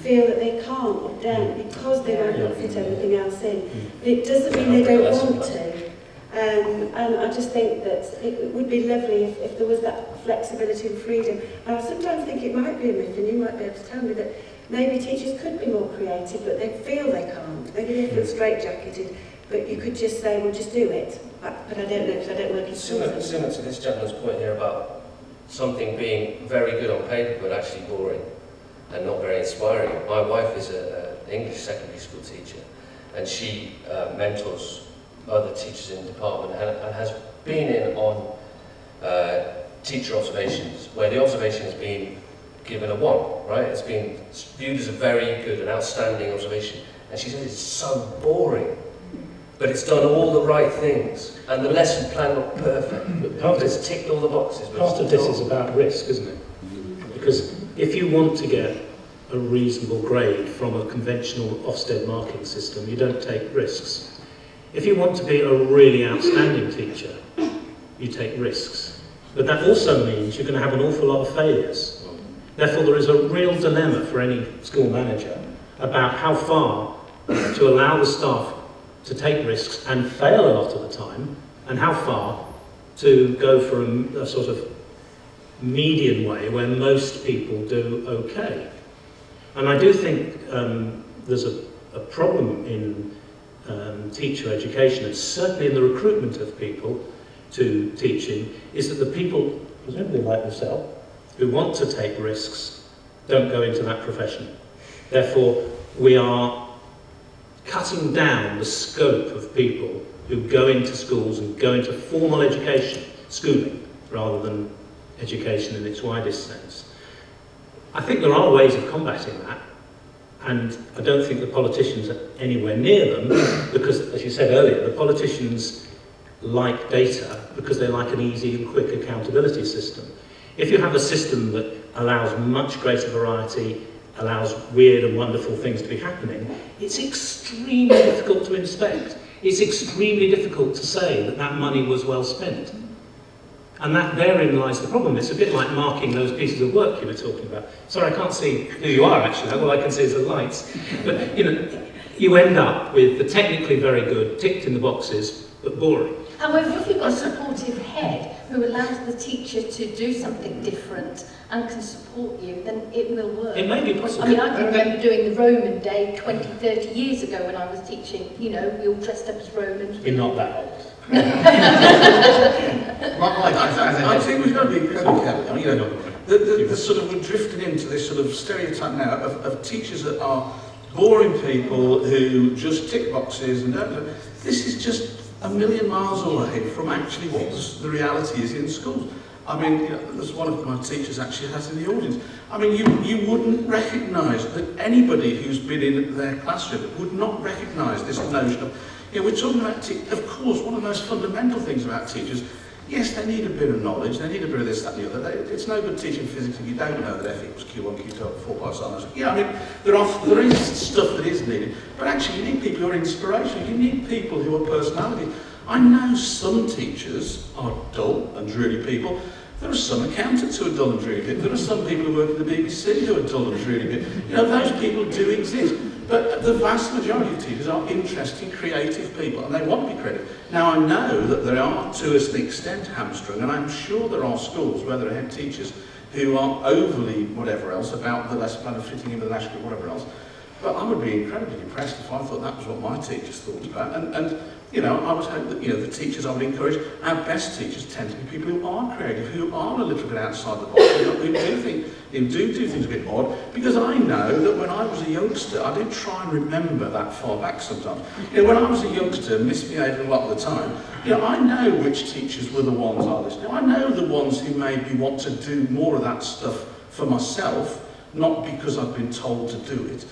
feel that they can't or don't because they might not fit everything else in. But it doesn't mean they don't want to. And I just think that it would be lovely if there was that flexibility and freedom. And I sometimes think it might be a myth, and you might be able to tell me that maybe teachers could be more creative, but they feel they can't. Maybe they feel straitjacketed, but you could just say, well, just do it. But I don't know, because I don't work in schools. Similar to this gentleman's point here about something being very good on paper, but actually boring and not very inspiring. My wife is an English secondary school teacher, and she mentors other teachers in the department and has been in on teacher observations, where the observation has been given a 1, right? It's been viewed as a very good and outstanding observation. And she says it's so boring, but it's done all the right things, and the lesson plan looked perfect. But it's ticked all the boxes. Part of this is about risk, isn't it? Because if you want to get a reasonable grade from a conventional Ofsted marking system, you don't take risks. If you want to be a really outstanding teacher, you take risks. But that also means you're going to have an awful lot of failures. Therefore, there is a real dilemma for any school manager about how far to allow the staff to take risks and fail a lot of the time, and how far to go for a sort of median way where most people do okay. And I do think there's a problem in teacher education, and certainly in the recruitment of people to teaching, is that the people, presumably like yourself, who want to take risks don't go into that profession. Therefore, we are cutting down the scope of people who go into schools and go into formal education, schooling, rather than education in its widest sense. I think there are ways of combating that, and I don't think the politicians are anywhere near them, because, as you said earlier, the politicians like data because they like an easy and quick accountability system. If you have a system that allows much greater variety, allows weird and wonderful things to be happening, it's extremely difficult to inspect. It's extremely difficult to say that that money was well spent. And that therein lies the problem. It's a bit like marking those pieces of work you were talking about. Sorry, I can't see who you are actually. All I can see is the lights. But you end up with the technically very good, ticked in the boxes, but boring. However, if you've got a supportive head who allows the teacher to do something different and can support you, then it will work. It may be possible. I mean, I can remember doing the Roman Day 20, 30 years ago when I was teaching. You know, we all dressed up as Romans. You're not that old. I think we've got to be incredibly careful. You know, the sort of, we're drifting into this sort of stereotype now of teachers that are boring people who just tick boxes and don't. This is just a million miles away from actually what the reality is in schools. I mean, you know, there's one of my teachers actually has in the audience. I mean, you wouldn't recognise that anybody who's been in their classroom would not recognise this notion of, you know, we're talking about, of course, one of the most fundamental things about teachers, yes, they need a bit of knowledge, they need a bit of this, that and the other. It's no good teaching physics if you don't know that F equals Q1, Q2, 4 pi sin. Yeah, I mean, there is stuff that is needed, but actually you need people who are inspirational, you need people who are personality. I know some teachers are dull and dreary people. There are some accountants who are dull and dreary people. There are some people who work at the BBC who are dull and dreary people. You know, those people do exist. But the vast majority of teachers are interesting, creative people, and they want to be creative. Now, I know that there are, to an extent, hamstrung, and I'm sure there are schools where there are head teachers who are overly whatever else about the lesson plan of fitting in with the national, whatever else. But I would be incredibly depressed if I thought that was what my teachers thought about. And you know, I would hope that, you know, the teachers I would encourage, our best teachers tend to be people who are creative, who are a little bit outside the box, who do things a bit odd, because I know that when I was a youngster, I did try and remember that far back sometimes. You know, when I was a youngster, misbehaving a lot of the time, you know, I know which teachers were the ones I listened to. I know the ones who made me want to do more of that stuff for myself, not because I've been told to do it.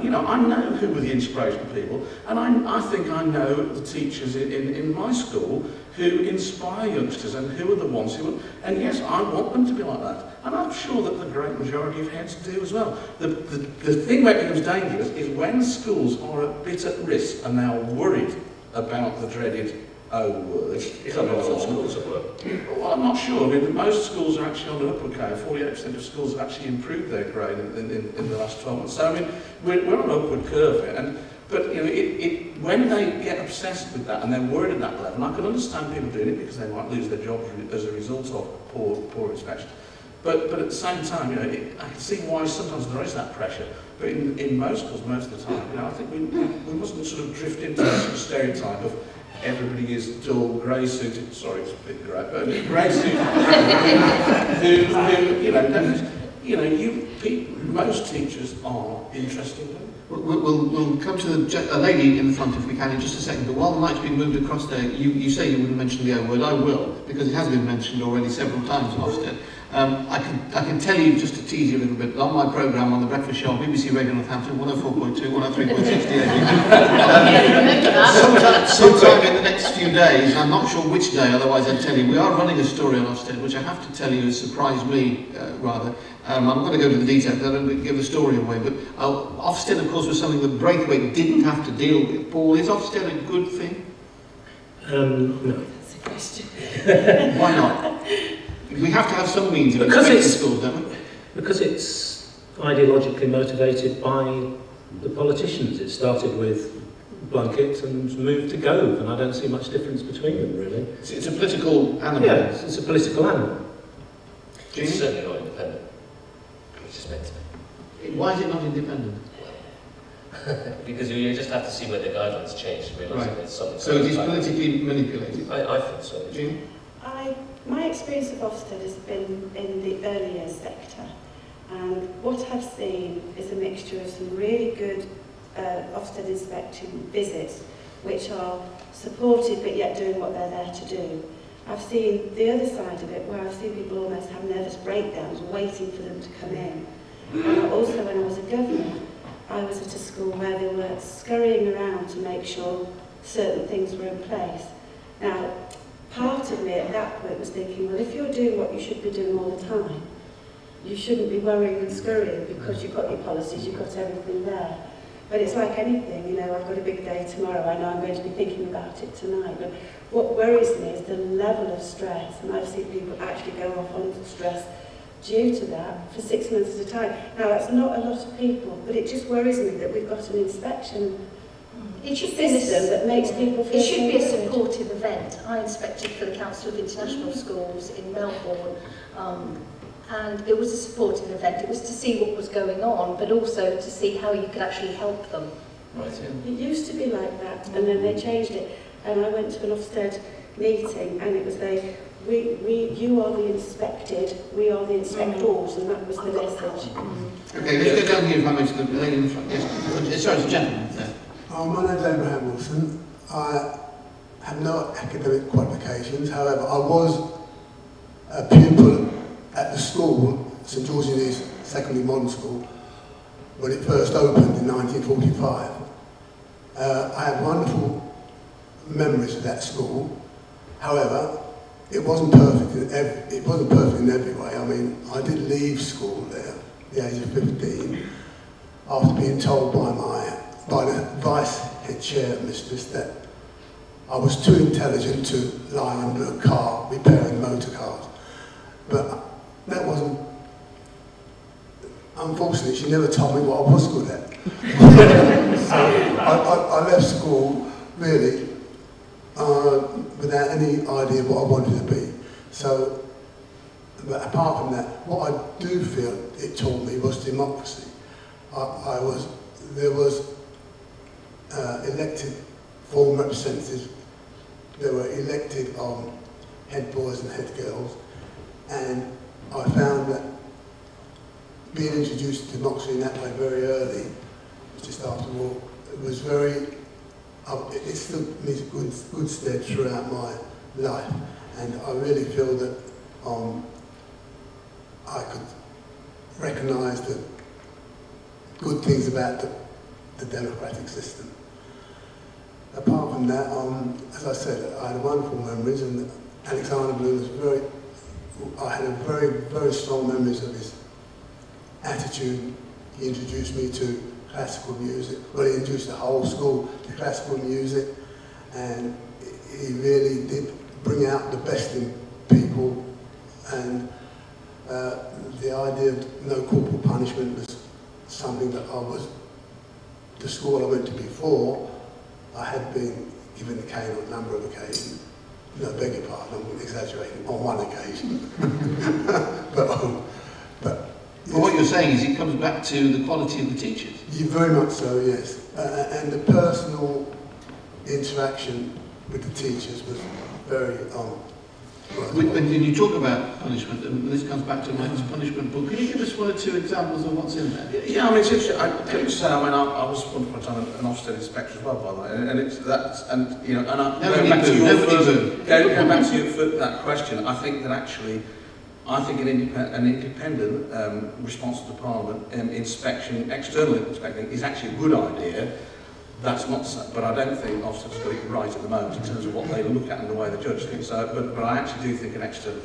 You know, I know who were the inspirational people, and I think I know the teachers in my school who inspire youngsters and who are the ones who, and yes, I want them to be like that. And I'm sure that the great majority of heads do as well. The thing where it becomes dangerous is when schools are a bit at risk and they are worried about the dreaded O word. Is that not all schools at work? Well, I'm not sure. I mean, most schools are actually on an upward curve. 48% of schools have actually improved their grade in the last 12 months. So, I mean, we're on an upward curve here. But, you know, when they get obsessed with that and they're worried at that level, and I can understand people doing it because they might lose their jobs as a result of poor inspection. But at the same time, you know, I can see why sometimes there is that pressure. But in most schools, most of the time, you know, I think we mustn't sort of drift into a sort of stereotype of everybody is dull, grey-suited, sorry, it's a bit grey, but grey-suited, most teachers are interesting people. We'll come to a lady in the front if we can in just a second, but while the mic's being moved across there, you say you wouldn't mention the O word. I will, because it has been mentioned already several times at Ofsted. I can tell you, just to tease you a little bit, on my programme on the breakfast show on BBC Radio Northampton, 104.2, 103.68. Sometime in the next few days, I'm not sure which day, otherwise I'd tell you, we are running a story on Ofsted, which I have to tell you has surprised me, rather. I'm going to go to the detail because I don't give the story away, but Ofsted, of course, was something that Breakaway didn't have to deal with. Paul, is Ofsted a good thing? No. That's a question. Why not? We have to have some means of inspecting schools, don't we? Because it's ideologically motivated by the politicians. It started with Blunkett and moved to Gove, and I don't see much difference between them, really. It's a political animal. Yeah, it's a political animal. It's certainly not independent, which is meant to be. Why is it not independent? Because you just have to see where the guidelines change to realise that it's something. So it is politically manipulated? I think so. Jeanne? My experience of Ofsted has been in the early years sector, and what I've seen is a mixture of some really good Ofsted inspection visits, which are supported but yet doing what they're there to do. I've seen the other side of it, where I've seen people almost have nervous breakdowns waiting for them to come in. And also, when I was a governor, I was at a school where they were scurrying around to make sure certain things were in place. Now, part of me at that point was thinking, well, if you're doing what you should be doing all the time, you shouldn't be worrying and scurrying because you've got your policies, you've got everything there. But it's like anything, you know, I've got a big day tomorrow, I know I'm going to be thinking about it tonight, but what worries me is the level of stress, and I've seen people actually go off on stress due to that for 6 months at a time. Now, that's not a lot of people, but it just worries me that we've got an inspection system that makes people feel. It should be a supportive event. I inspected for the Council of International Schools in Melbourne, and it was a supportive event. It was to see what was going on, but also to see how you could actually help them. Right, yeah. It used to be like that, and then they changed it. And I went to an Ofsted meeting, and it was you are the inspected, we are the inspectors, and that was the message. Okay, let's go down here if I may, to the lady in the front. Yes, sorry, the gentleman there. My name's Abraham Wilson. I have no academic qualifications, however, I was a pupil at the school, St George's Secondary Modern School, when it first opened in 1945. I have wonderful memories of that school. However, it wasn't perfect in every way. I mean, I did leave school there at the age of 15 after being told by the vice head chair mistress that I was too intelligent to lie under a car repairing motor cars. But that wasn't unfortunately, she never told me what I was good at. So I left school, really, without any idea what I wanted to be. So, but apart from that, what I do feel it taught me was democracy. There was elected form representatives. They were elected head boys and head girls, and I found that being introduced to democracy in that way very early, just after the war, it was very, it stood me good stead throughout my life, and I really feel that I could recognise the good things about the democratic system. Apart from that, as I said, I had wonderful memories, and Alexander Blue was I had very, very strong memories of his attitude. He introduced me to classical music. Well, he introduced the whole school to classical music, and he really did bring out the best in people, and the idea of no corporal punishment was something that the school I went to before, I had been given the cane on a number of occasions. No, beg your pardon, I'm exaggerating, on one occasion. but what you're saying is it comes back to the quality of the teachers. Very much so, yes. And the personal interaction with the teachers was very when you talk about punishment, and this comes back to Mike's punishment book, can you give us one or two examples of what's in there? Yeah, I mean, it's interesting. I was once upon a time an Ofsted inspector as well, by the way, and it's that, and you know, and going back to your that question, I think that actually, an independent responsible to Parliament inspection, external inspecting, is actually a good idea. That's not so, but I don't think Ofsted has got it right at the moment in terms of what they look at and the way they judge things. So, but I actually do think an external.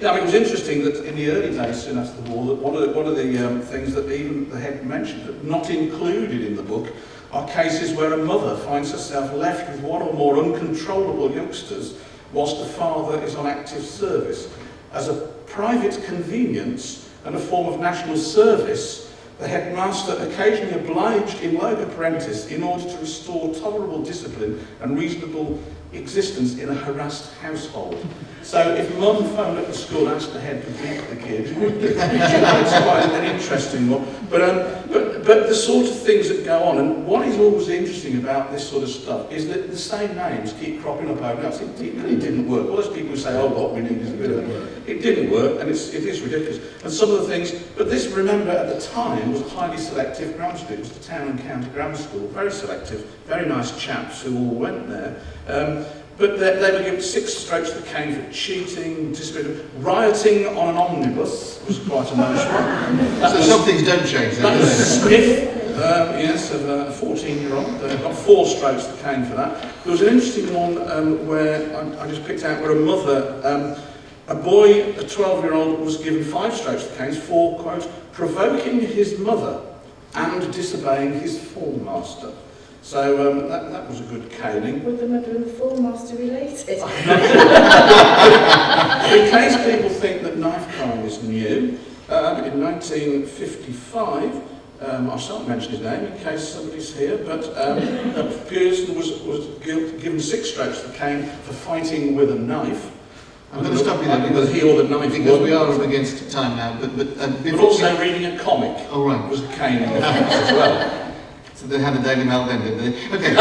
Yeah, I mean, it was interesting that in the early days, soon after the war, that one of the things that even the head mentioned, that not included in the book, are cases where a mother finds herself left with one or more uncontrollable youngsters whilst the father is on active service. As a private convenience and a form of national service, the headmaster occasionally obliged in loco parentis in order to restore tolerable discipline and reasonable existence in a harassed household. So if mum phoned up the school and asked the head to beat the kid, it's quite an interesting one. But the sort of things that go on, and what is always interesting about this sort of stuff is that the same names keep cropping up over and over. It didn't work. All those people who say, oh, what we need is a bit of it. It didn't work, and it is ridiculous. And some of the things, but this, remember, at the time was a highly selective grammar school. It was the Town and County Grammar School, very selective, very nice chaps who all went there. But they were given 6 strokes to the cane for cheating, rioting on an omnibus was quite a nice one. So some things don't change. That was Smith, yes, of a 14-year-old. They got 4 strokes to the cane for that. There was an interesting one where I just picked out where a mother, a boy, a 12-year-old, was given 5 strokes to the cane for, quote, provoking his mother and disobeying his form master. So that was a good caning. Were the mother and the form master related? In case people think that knife crime is new, in 1955, I shan't mention his name in case somebody's here, but Pearson was given 6 strokes to the cane for fighting with a knife. I'm going to stop you there because he or the knife, because we are up against time now. But also reading a comic was a caning as well. So they had a Daily Mail then, didn't they? Okay.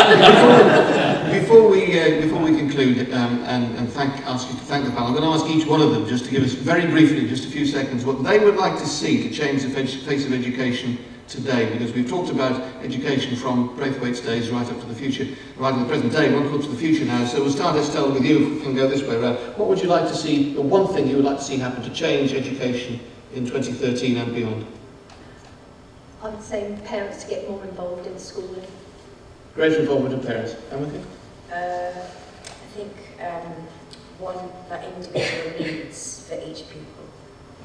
before we conclude and ask you to thank the panel, I'm going to ask each one of them just to give us very briefly, just a few seconds, what they would like to see to change the face of education today, because we've talked about education from Braithwaite's days right up to the future, right in the present day. One looks to the future now. So we'll start, Estelle, with you. If we can go this way around. What would you like to see, the one thing you would like to see happen to change education in 2013 and beyond? I would say parents to get more involved in schooling. Greater involvement of parents. Amaka? I think one that individual needs for each pupil.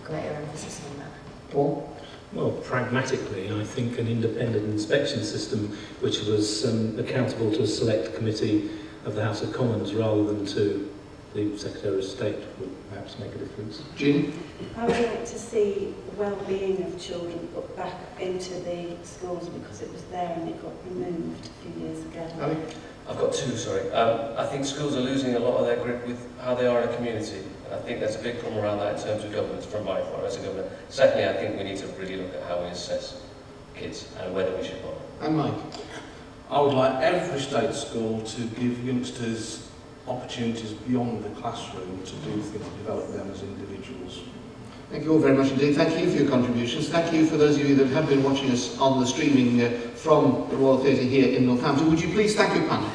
Greater emphasis on that. Paul? Well, pragmatically, I think an independent inspection system which was accountable to a select committee of the House of Commons rather than to the Secretary of State would perhaps make a difference. Jeanne? I would like to see well-being of children put back into the schools because it was there and it got removed a few years ago. Tarry? I've got two, sorry. I think schools are losing a lot of their grip with how they are in a community. And I think there's a big problem around that in terms of governance from my point as a governor. Secondly, I think we need to really look at how we assess kids and whether we should bother. And Mike? I would like every state school to give youngsters opportunities beyond the classroom to do things, to develop them as individuals. Thank you all very much indeed. Thank you for your contributions. Thank you for those of you that have been watching us on the streaming from the Royal Theatre here in Northampton. Would you please thank your panel?